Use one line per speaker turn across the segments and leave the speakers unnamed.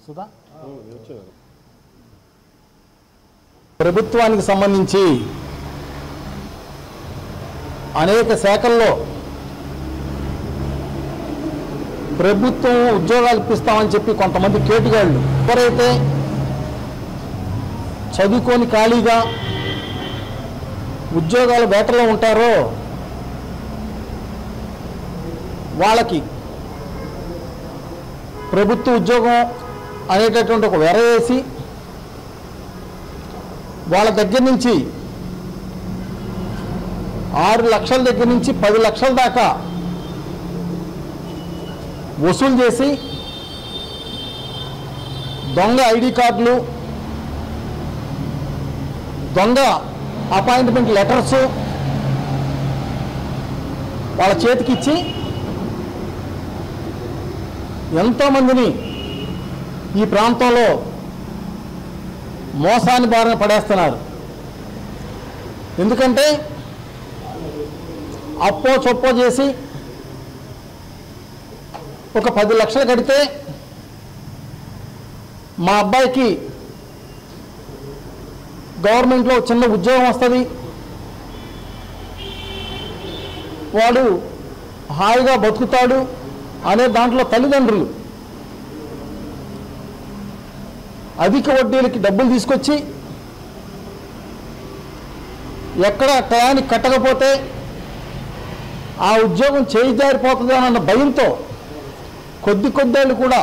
సుధా ప్రభుత్వానికి సంబంధించి అనేక శాఖల్లో ప్రభుత్వం ఉద్యోగాలు ఇప్పిస్తామని చెప్పి కొంతమంది కేటుగాళ్ళు ఎవరైతే చదువుకొని ఖాళీగా ఉద్యోగాల వేటలో ఉంటారో వాళ్ళకి ప్రభుత్వ ఉద్యోగం అనేటటువంటి ఒక వెర వేసి వాళ్ళ దగ్గర నుంచి 6 లక్షల దగ్గర నుంచి 10 లక్షల దాకా వసూలు చేసి దొంగ ఐడి కార్డులు, దొంగ అపాయింట్మెంట్ లెటర్స్ వాళ్ళ చేతికిచ్చి ఎంతోమందిని ఈ ప్రాంతంలో మోసాన్ని బారిన పడేస్తున్నారు. ఎందుకంటే అప్పో చొప్పో చేసి ఒక 10 లక్షలు కడితే మా అబ్బాయికి గవర్నమెంట్లో చిన్న ఉద్యోగం వస్తుంది, వాడు హాయిగా బతుకుతాడు అనే దాంట్లో తల్లిదండ్రులు అధిక వడ్డీలకి డబ్బులు తీసుకొచ్చి ఎక్కడ టయానికి కట్టకపోతే ఆ ఉద్యోగం చేయి జారిపోతుందన్న భయంతో కొద్దేళ్ళు కూడా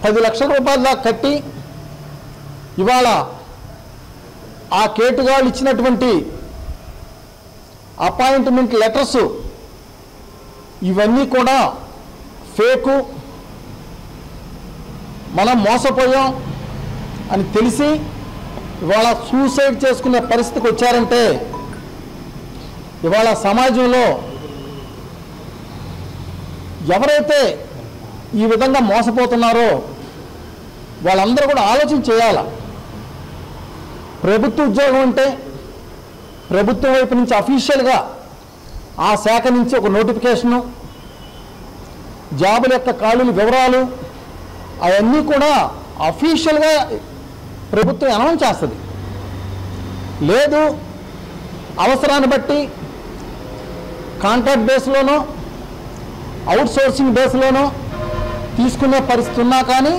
10 లక్షల రూపాయల దాకా కట్టి ఇవాళ ఆ కేటుగాళ్ళు ఇచ్చినటువంటి అపాయింట్మెంట్ లెటర్స్ ఇవన్నీ కూడా ఫేకు, మనం మోసపోయాం అని తెలిసి ఇవాళ సూసైడ్ చేసుకునే పరిస్థితికి వచ్చారంటే ఇవాళ సమాజంలో ఎవరైతే ఈ విధంగా మోసపోతున్నారో వాళ్ళందరూ కూడా ఆలోచన చేయాలి. ప్రభుత్వ ఉద్యోగం అంటే ప్రభుత్వం వైపు నుంచి అఫీషియల్గా ఆ శాఖ నుంచి ఒక నోటిఫికేషను, జాబుల యొక్క ఖాళీల వివరాలు అవన్నీ కూడా అఫీషియల్గా ప్రభుత్వం అనౌన్స్ చేస్తుంది. లేదు అవసరాన్ని బట్టి కాంట్రాక్ట్ బేస్లోనో అవుట్సోర్సింగ్ బేస్లోనో తీసుకునే పరిస్థితి ఉన్నా కానీ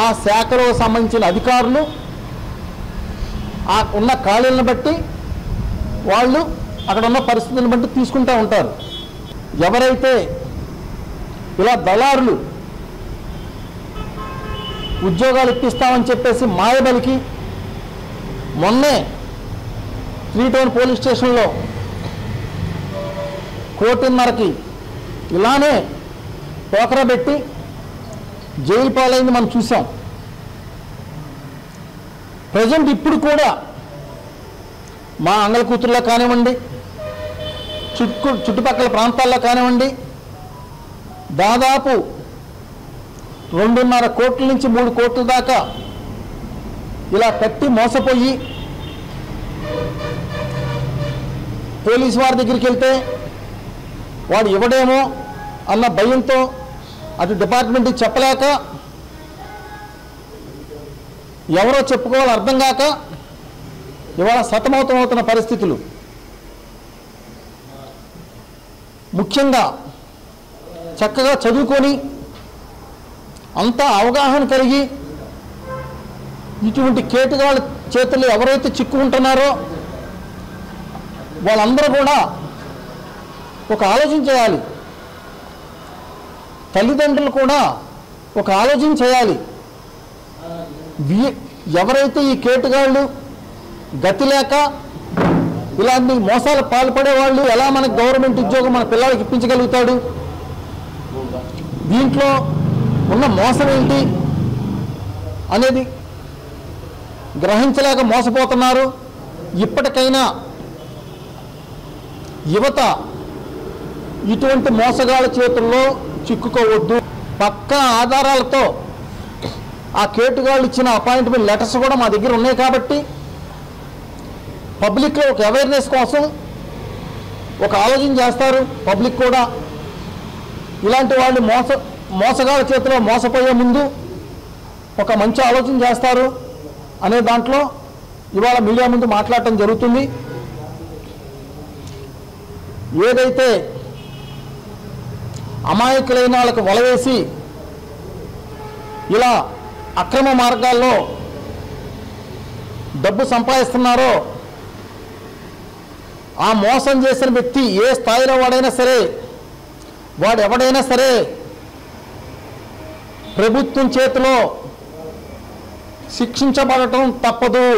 ఆ శాఖలో సంబంధించిన అధికారులు ఆ ఉన్న ఖాళీలను బట్టి వాళ్ళు అక్కడ ఉన్న పరిస్థితులను బట్టి తీసుకుంటూ ఉంటారు. ఎవరైతే ఇలా దళారులు ఉద్యోగాలు ఇప్పిస్తామని చెప్పేసి మాయబలికి మొన్నే 3 టౌన్ పోలీస్ స్టేషన్లో 1,5,00,000కి ఇలానే టోకరా పెట్టి జైలు పాలైంది మనం చూసాం. ప్రజెంట్ ఇప్పుడు కూడా మా అంగళ కూతురులో కానివ్వండి, చుట్టుపక్కల ప్రాంతాల్లో కానివ్వండి, దాదాపు 2.5 కోట్ల నుంచి 3 కోట్ల దాకా ఇలా కట్టి మోసపోయి పోలీసు వారి దగ్గరికి వెళ్తే వాడు ఇవ్వడేమో అన్న భయంతో అటు డిపార్ట్మెంట్కి చెప్పలేక ఎవరో చెప్పుకోవాలి అర్థం కాక ఇవాళ సతమతమవుతున్న పరిస్థితులు. ముఖ్యంగా చక్కగా చదువుకొని అంతా అవగాహన కలిగి ఇటువంటి కేటుగాళ్ళ చేతుల్లో ఎవరైతే చిక్కుకుంటున్నారో వాళ్ళందరూ కూడా ఒక ఆలోచన చేయాలి. తల్లిదండ్రులు కూడా ఒక ఆలోచన చేయాలి. ఎవరైతే ఈ కేటుగాళ్ళు గతి లేక ఇలాంటి మోసాలు పాల్పడే వాళ్ళు ఎలా మనకు గవర్నమెంట్ ఉద్యోగం మన పిల్లలకి ఇప్పించగలుగుతాడు, దీంట్లో ఉన్న మోసం ఏంటి అనేది గ్రహించలేక మోసపోతున్నారు. ఇప్పటికైనా యువత ఇటువంటి మోసగాళ్ళ చేతుల్లో చిక్కుకోవద్దు. పక్కా ఆధారాలతో ఆ కేటుగాళ్ళు ఇచ్చిన అపాయింట్మెంట్ లెటర్స్ కూడా మా దగ్గర ఉన్నాయి కాబట్టి పబ్లిక్లో ఒక అవేర్నెస్ కోసం ఒక ఆలోచన చేస్తారు. పబ్లిక్ కూడా ఇలాంటి వాళ్ళు మోసగాళ్ళ చేతిలో మోసపోయే ముందు ఒక మంచి ఆలోచన చేస్తారు అనే దాంట్లో ఇవాళ మీడియా ముందు మాట్లాడటం జరుగుతుంది. ఏదైతే అమాయకులైన వాళ్ళకు వలవేసి ఇలా అక్రమ మార్గాల్లో డబ్బు సంపాదిస్తున్నారో ఆ మోసం చేసిన వ్యక్తి ఏ స్థాయిలో వాడైనా సరే, వాడు ఎవడైనా సరే ప్రభుత్వం చేతిలో శిక్షించబడటం తప్పదు.